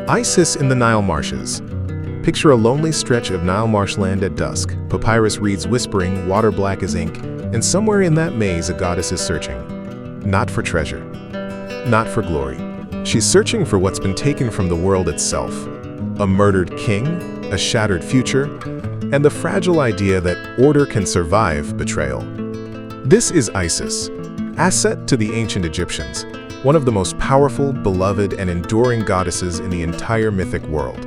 Isis in the Nile marshes. Picture a lonely stretch of Nile marshland at dusk, papyrus reeds whispering, water black as ink, and somewhere in that maze a goddess is searching. Not for treasure, not for glory. She's searching for what's been taken from the world itself. A murdered king, a shattered future, and the fragile idea that order can survive betrayal. This is Isis, asset to the ancient Egyptians, one of the most powerful, beloved, and enduring goddesses in the entire mythic world.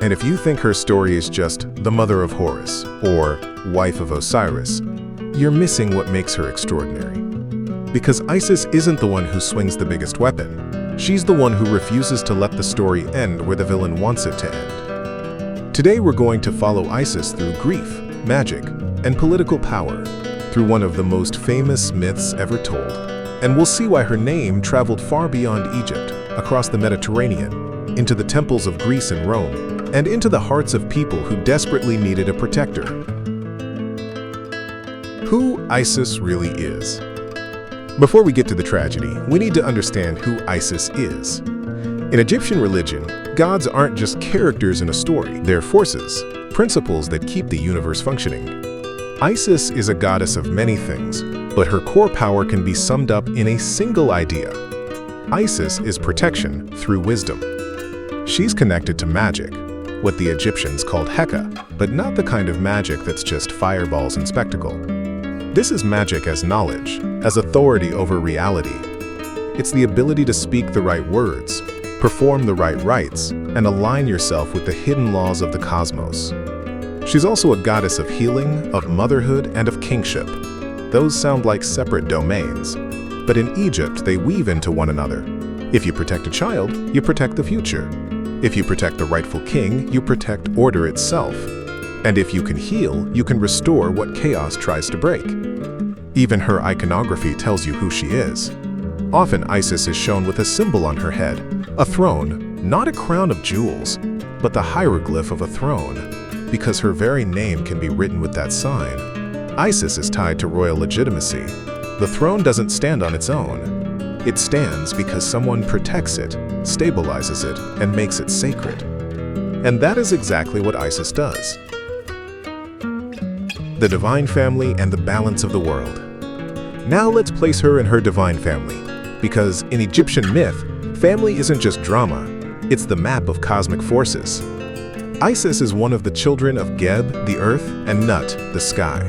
And if you think her story is just the mother of Horus or wife of Osiris, you're missing what makes her extraordinary. Because Isis isn't the one who swings the biggest weapon. She's the one who refuses to let the story end where the villain wants it to end. Today we're going to follow Isis through grief, magic, and political power, through one of the most famous myths ever told. And we'll see why her name traveled far beyond Egypt, across the Mediterranean, into the temples of Greece and Rome, and into the hearts of people who desperately needed a protector. Who Isis really is. Before we get to the tragedy, we need to understand who Isis is. In Egyptian religion, gods aren't just characters in a story. They're forces, principles that keep the universe functioning. Isis is a goddess of many things, but her core power can be summed up in a single idea. Isis is protection through wisdom. She's connected to magic, what the Egyptians called Heka, but not the kind of magic that's just fireballs and spectacle. This is magic as knowledge, as authority over reality. It's the ability to speak the right words, perform the right rites, and align yourself with the hidden laws of the cosmos. She's also a goddess of healing, of motherhood, and of kingship. Those sound like separate domains, but in Egypt they weave into one another. If you protect a child, you protect the future. If you protect the rightful king, you protect order itself. And if you can heal, you can restore what chaos tries to break. Even her iconography tells you who she is. Often Isis is shown with a symbol on her head, a throne, not a crown of jewels, but the hieroglyph of a throne, because her very name can be written with that sign. Isis is tied to royal legitimacy. The throne doesn't stand on its own. It stands because someone protects it, stabilizes it, and makes it sacred. And that is exactly what Isis does. The divine family and the balance of the world. Now let's place her in her divine family, because in Egyptian myth, family isn't just drama, it's the map of cosmic forces. Isis is one of the children of Geb, the earth, and Nut, the sky.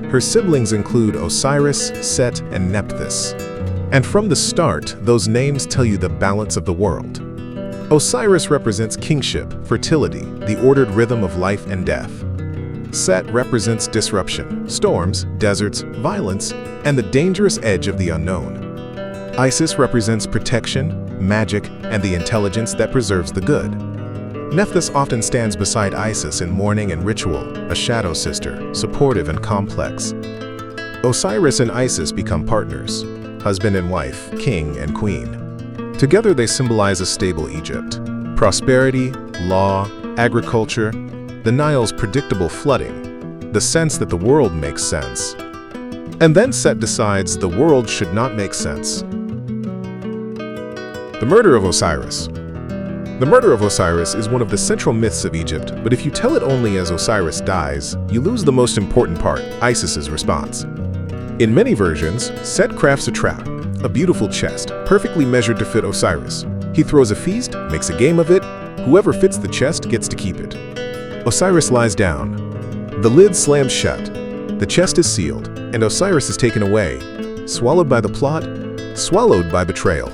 Her siblings include Osiris, Set, and Nephthys. And from the start, those names tell you the balance of the world. Osiris represents kingship, fertility, the ordered rhythm of life and death. Set represents disruption, storms, deserts, violence, and the dangerous edge of the unknown. Isis represents protection, magic, and the intelligence that preserves the good. Nephthys often stands beside Isis in mourning and ritual, a shadow sister, supportive and complex. Osiris and Isis become partners, husband and wife, king and queen. Together they symbolize a stable Egypt. Prosperity, law, agriculture, the Nile's predictable flooding, the sense that the world makes sense. And then Set decides the world should not make sense. The murder of Osiris. The murder of Osiris is one of the central myths of Egypt, but if you tell it only as Osiris dies, you lose the most important part, Isis's response. In many versions, Set crafts a trap, a beautiful chest, perfectly measured to fit Osiris. He throws a feast, makes a game of it. Whoever fits the chest gets to keep it. Osiris lies down. The lid slams shut. The chest is sealed, and Osiris is taken away, swallowed by the plot, swallowed by betrayal.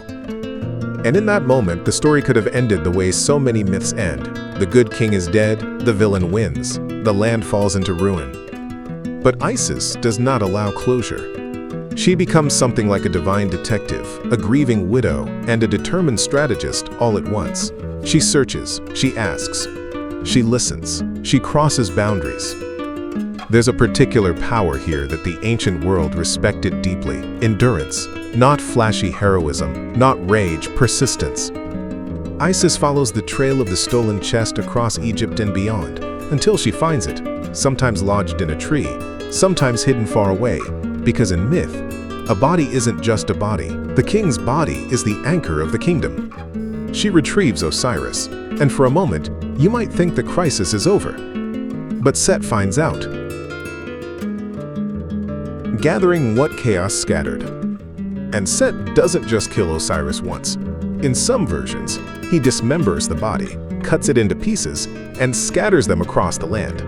And in that moment, the story could have ended the way so many myths end. The good king is dead, the villain wins, the land falls into ruin. But Isis does not allow closure. She becomes something like a divine detective, a grieving widow, and a determined strategist all at once. She searches, she asks, she listens, she crosses boundaries. There's a particular power here that the ancient world respected deeply: endurance. Not flashy heroism, not rage, persistence. Isis follows the trail of the stolen chest across Egypt and beyond, until she finds it, sometimes lodged in a tree, sometimes hidden far away, because in myth, a body isn't just a body. The king's body is the anchor of the kingdom. She retrieves Osiris, And for a moment, you might think the crisis is over. But Set finds out, gathering what chaos scattered. And Set doesn't just kill Osiris once. In some versions, he dismembers the body, cuts it into pieces, and scatters them across the land.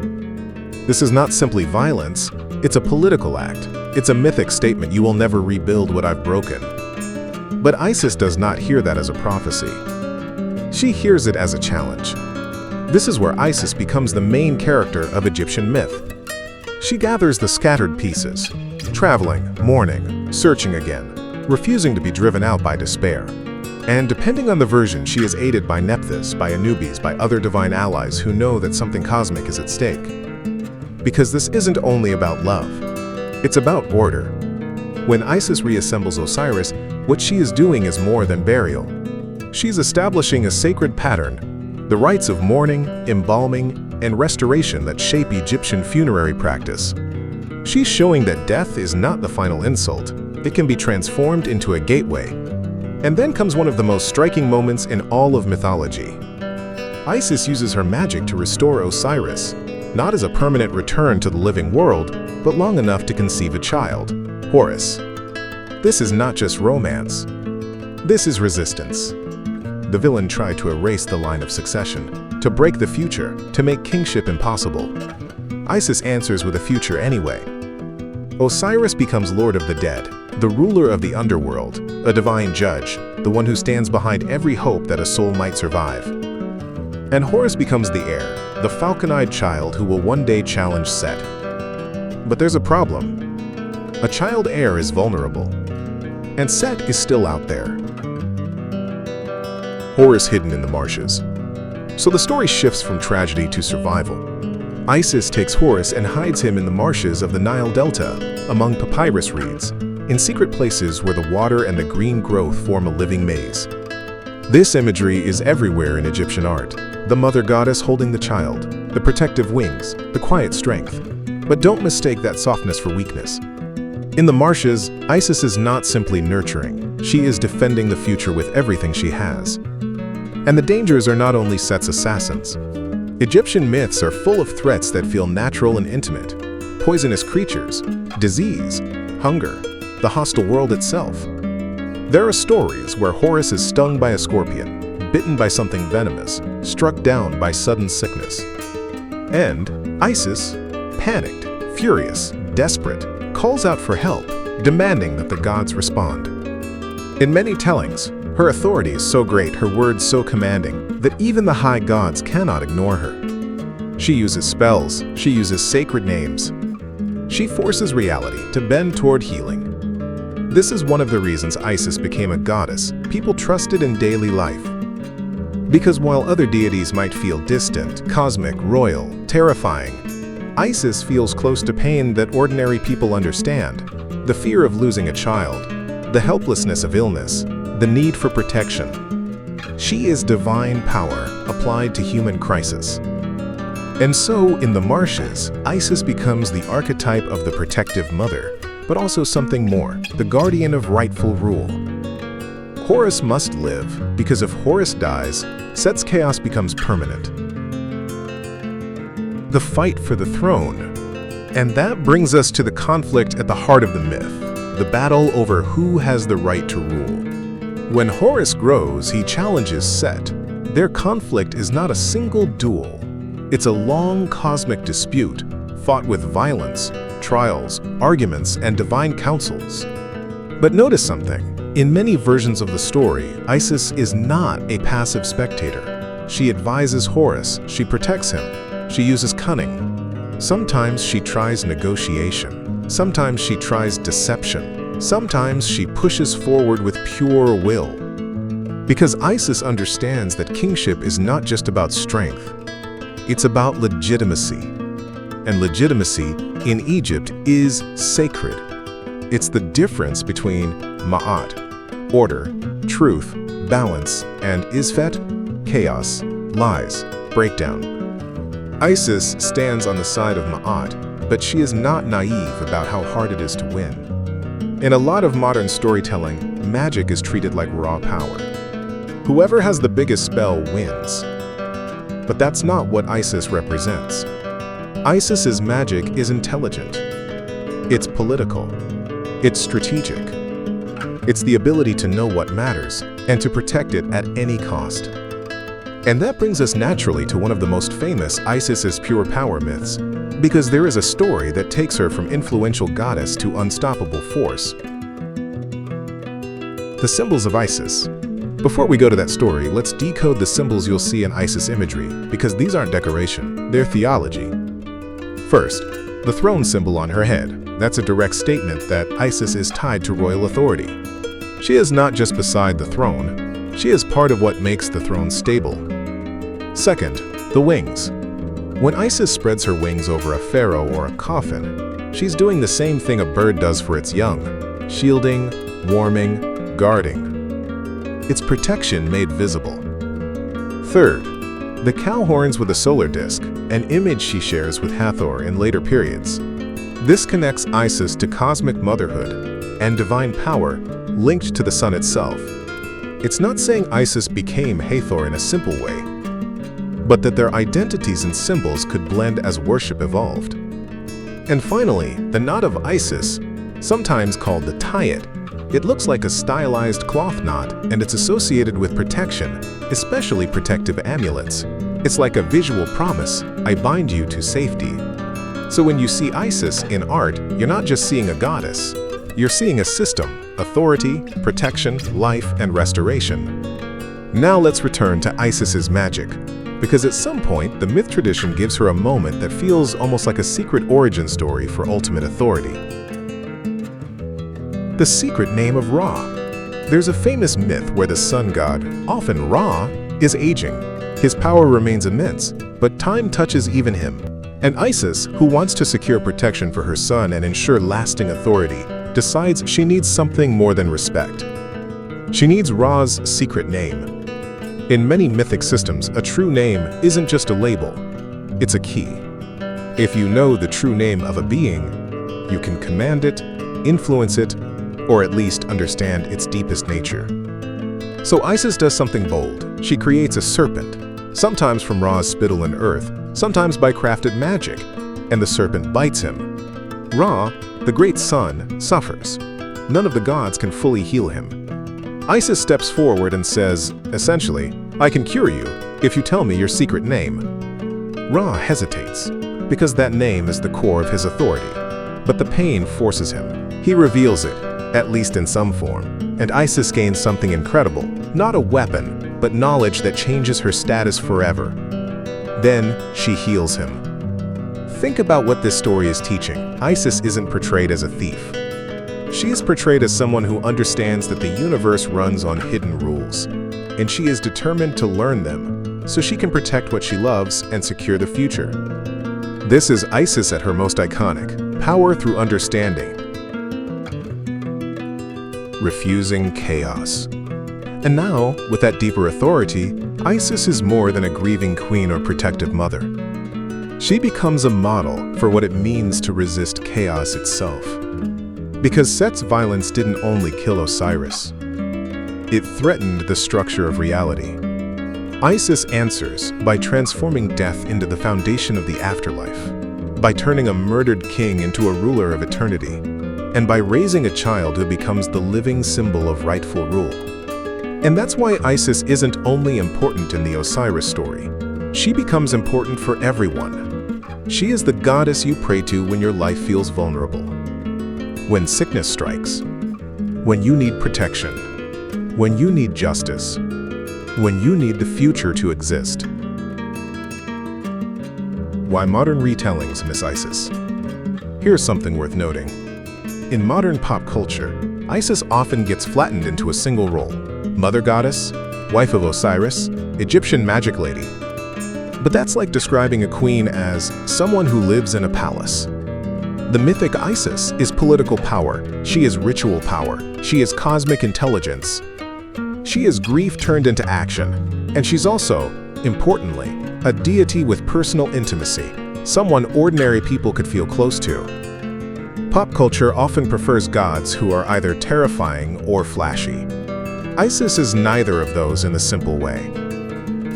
This is not simply violence, it's a political act. It's a mythic statement: you will never rebuild what I've broken. But Isis does not hear that as a prophecy. She hears it as a challenge. This is where Isis becomes the main character of Egyptian myth. She gathers the scattered pieces, traveling, mourning, searching again, refusing to be driven out by despair. And depending on the version, she is aided by Nephthys, by Anubis, by other divine allies who know that something cosmic is at stake. Because this isn't only about love, it's about order. When Isis reassembles Osiris, what she is doing is more than burial. She's establishing a sacred pattern, the rites of mourning, embalming, and restoration that shape Egyptian funerary practice. She's showing that death is not the final insult. It can be transformed into a gateway. And then comes one of the most striking moments in all of mythology. Isis uses her magic to restore Osiris, not as a permanent return to the living world, but long enough to conceive a child, Horus. This is not just romance. This is resistance. The villain tried to erase the line of succession, to break the future, to make kingship impossible. Isis answers with a future anyway. Osiris becomes Lord of the Dead, the ruler of the underworld, a divine judge, the one who stands behind every hope that a soul might survive. And Horus becomes the heir, the falcon-eyed child who will one day challenge Set. But there's a problem. A child heir is vulnerable, and Set is still out there. Horus hidden in the marshes. So the story shifts from tragedy to survival. Isis takes Horus and hides him in the marshes of the Nile Delta, among papyrus reeds, in secret places where the water and the green growth form a living maze. This imagery is everywhere in Egyptian art. The mother goddess holding the child, the protective wings, the quiet strength. But don't mistake that softness for weakness. In the marshes, Isis is not simply nurturing. She is defending the future with everything she has. And the dangers are not only Set's assassins. Egyptian myths are full of threats that feel natural and intimate. Poisonous creatures, disease, hunger, the hostile world itself. There are stories where Horus is stung by a scorpion, bitten by something venomous, struck down by sudden sickness. And Isis, panicked, furious, desperate, calls out for help, demanding that the gods respond. In many tellings, her authority is so great, her words so commanding, that even the high gods cannot ignore her. She uses spells, she uses sacred names. She forces reality to bend toward healing. This is one of the reasons Isis became a goddess people trusted in daily life. Because while other deities might feel distant, cosmic, royal, terrifying, Isis feels close to pain that ordinary people understand. The fear of losing a child, the helplessness of illness, the need for protection. She is divine power applied to human crisis. And so, in the marshes, Isis becomes the archetype of the protective mother, but also something more, the guardian of rightful rule. Horus must live, because if Horus dies, Set's chaos becomes permanent. The fight for the throne. And that brings us to the conflict at the heart of the myth, the battle over who has the right to rule. When Horus grows, he challenges Set. Their conflict is not a single duel. It's a long cosmic dispute, fought with violence, trials, arguments, and divine councils. But notice something. In many versions of the story, Isis is not a passive spectator. She advises Horus, she protects him, she uses cunning. Sometimes she tries negotiation. Sometimes she tries deception. Sometimes she pushes forward with pure will. Because Isis understands that kingship is not just about strength. It's about legitimacy. And legitimacy in Egypt is sacred. It's the difference between Ma'at, order, truth, balance, and Isfet, chaos, lies, breakdown. Isis stands on the side of Ma'at, but she is not naive about how hard it is to win. In a lot of modern storytelling, magic is treated like raw power. Whoever has the biggest spell wins. But that's not what Isis represents. Isis's magic is intelligent. It's political. It's strategic. It's the ability to know what matters and to protect it at any cost. And that brings us naturally to one of the most famous Isis's pure power myths, because there is a story that takes her from influential goddess to unstoppable force. The symbols of Isis. Before we go to that story, let's decode the symbols you'll see in Isis imagery, because these aren't decoration, they're theology. First, the throne symbol on her head. That's a direct statement that Isis is tied to royal authority. She is not just beside the throne, she is part of what makes the throne stable. Second, the wings. When Isis spreads her wings over a pharaoh or a coffin, she's doing the same thing a bird does for its young, shielding, warming, guarding. It's protection made visible. Third, the cow horns with a solar disk, an image she shares with Hathor in later periods. This connects Isis to cosmic motherhood and divine power linked to the sun itself. It's not saying Isis became Hathor in a simple way, but that their identities and symbols could blend as worship evolved. And finally, the knot of Isis, sometimes called the Tayet. It looks like a stylized cloth knot, and it's associated with protection, especially protective amulets. It's like a visual promise, I bind you to safety. So when you see Isis in art, you're not just seeing a goddess. You're seeing a system, authority, protection, life, and restoration. Now let's return to Isis's magic, because at some point, the myth tradition gives her a moment that feels almost like a secret origin story for ultimate authority. The secret name of Ra. There's a famous myth where the sun god, often Ra, is aging. His power remains immense, but time touches even him. And Isis, who wants to secure protection for her son and ensure lasting authority, decides she needs something more than respect. She needs Ra's secret name. In many mythic systems, a true name isn't just a label, it's a key. If you know the true name of a being, you can command it, influence it, or at least understand its deepest nature. So Isis does something bold. She creates a serpent, sometimes from Ra's spittle and earth, sometimes by crafted magic, and the serpent bites him. Ra, the great sun, suffers. None of the gods can fully heal him. Isis steps forward and says, essentially, I can cure you if you tell me your secret name. Ra hesitates, because that name is the core of his authority. But the pain forces him. He reveals it, at least in some form, and Isis gains something incredible, not a weapon, but knowledge that changes her status forever. Then she heals him. Think about what this story is teaching. Isis isn't portrayed as a thief. She is portrayed as someone who understands that the universe runs on hidden rules, and she is determined to learn them so she can protect what she loves and secure the future. This is Isis at her most iconic, power through understanding. Refusing chaos. And now, with that deeper authority, Isis is more than a grieving queen or protective mother. She becomes a model for what it means to resist chaos itself. Because Set's violence didn't only kill Osiris, it threatened the structure of reality. Isis answers by transforming death into the foundation of the afterlife, by turning a murdered king into a ruler of eternity, and by raising a child who becomes the living symbol of rightful rule. And that's why Isis isn't only important in the Osiris story. She becomes important for everyone. She is the goddess you pray to when your life feels vulnerable, when sickness strikes, when you need protection, when you need justice, when you need the future to exist. Why modern retellings miss Isis? Here's something worth noting. In modern pop culture, Isis often gets flattened into a single role: mother goddess, wife of Osiris, Egyptian magic lady. But that's like describing a queen as someone who lives in a palace. The mythic Isis is political power, she is ritual power, she is cosmic intelligence. She is grief turned into action, and she's also, importantly, a deity with personal intimacy, someone ordinary people could feel close to. Pop culture often prefers gods who are either terrifying or flashy. Isis is neither of those in a simple way.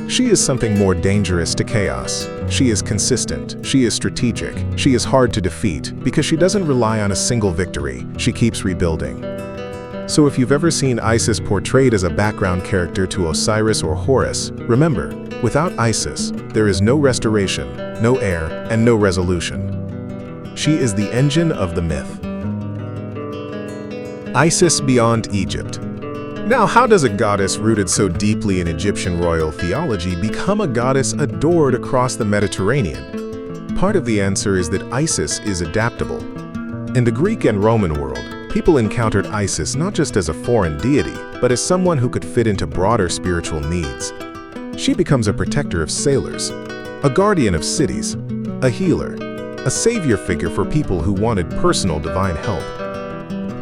She is something more dangerous to chaos. She is consistent. She is strategic. She is hard to defeat because she doesn't rely on a single victory. She keeps rebuilding. So if you've ever seen Isis portrayed as a background character to Osiris or Horus, remember, without Isis, there is no restoration, no heir, and no resolution. She is the engine of the myth. Isis beyond Egypt. Now, how does a goddess rooted so deeply in Egyptian royal theology become a goddess adored across the Mediterranean? Part of the answer is that Isis is adaptable. In the Greek and Roman world, people encountered Isis not just as a foreign deity, but as someone who could fit into broader spiritual needs. She becomes a protector of sailors, a guardian of cities, a healer, a savior figure for people who wanted personal divine help.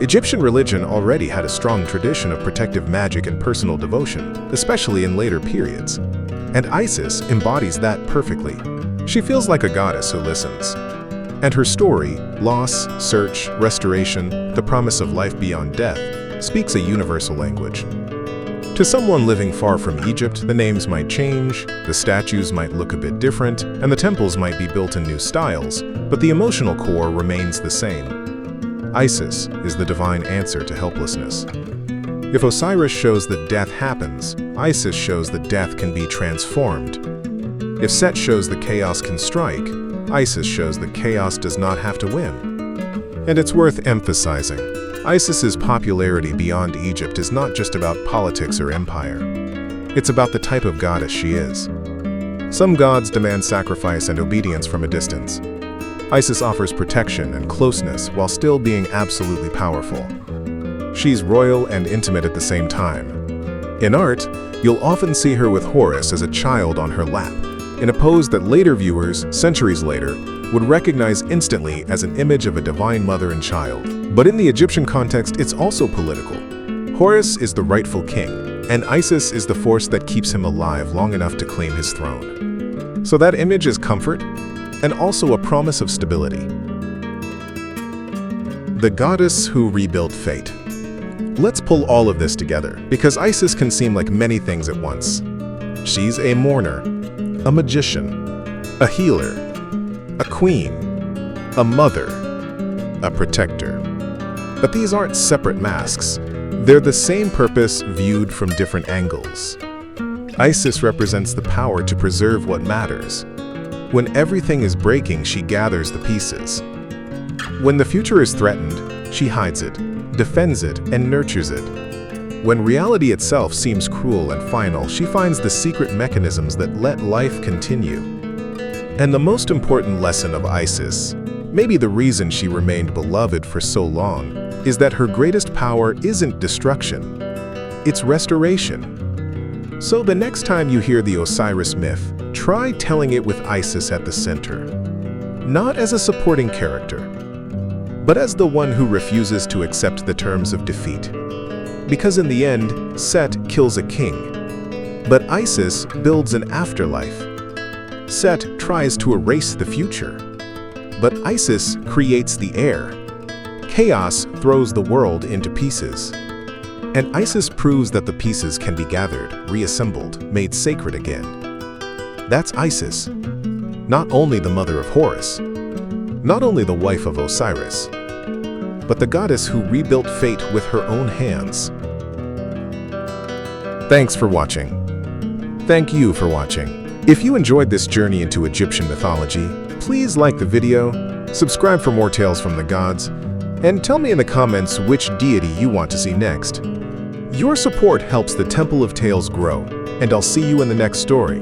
Egyptian religion already had a strong tradition of protective magic and personal devotion, especially in later periods. And Isis embodies that perfectly. She feels like a goddess who listens. And her story, loss, search, restoration, the promise of life beyond death, speaks a universal language. To someone living far from Egypt, the names might change, the statues might look a bit different, and the temples might be built in new styles, but the emotional core remains the same. Isis is the divine answer to helplessness. If Osiris shows that death happens, Isis shows that death can be transformed. If Set shows that chaos can strike, Isis shows that chaos does not have to win. And it's worth emphasizing, Isis's popularity beyond Egypt is not just about politics or empire. It's about the type of goddess she is. Some gods demand sacrifice and obedience from a distance. Isis offers protection and closeness while still being absolutely powerful. She's royal and intimate at the same time. In art, you'll often see her with Horus as a child on her lap, in a pose that later viewers, centuries later, would recognize instantly as an image of a divine mother and child. But in the Egyptian context, it's also political. Horus is the rightful king, and Isis is the force that keeps him alive long enough to claim his throne. So that image is comfort, and also a promise of stability. The goddess who rebuilt fate. Let's pull all of this together, because Isis can seem like many things at once. She's a mourner, a magician, a healer, a queen, a mother, a protector. But these aren't separate masks. They're the same purpose viewed from different angles. Isis represents the power to preserve what matters. When everything is breaking, she gathers the pieces. When the future is threatened, she hides it, defends it, and nurtures it. When reality itself seems cruel and final, she finds the secret mechanisms that let life continue. And the most important lesson of Isis, maybe the reason she remained beloved for so long, is that her greatest power isn't destruction, it's restoration. So the next time you hear the Osiris myth, try telling it with Isis at the center. Not as a supporting character, but as the one who refuses to accept the terms of defeat. Because in the end, Set kills a king, but Isis builds an afterlife. Set tries to erase the future, but Isis creates the heir. Chaos throws the world into pieces. And Isis proves that the pieces can be gathered, reassembled, made sacred again. That's Isis, not only the mother of Horus, not only the wife of Osiris, but the goddess who rebuilt fate with her own hands. Thanks for watching. Thank you for watching. If you enjoyed this journey into Egyptian mythology, please like the video, subscribe for more tales from the gods, and tell me in the comments which deity you want to see next. Your support helps the Temple of Tales grow, and I'll see you in the next story.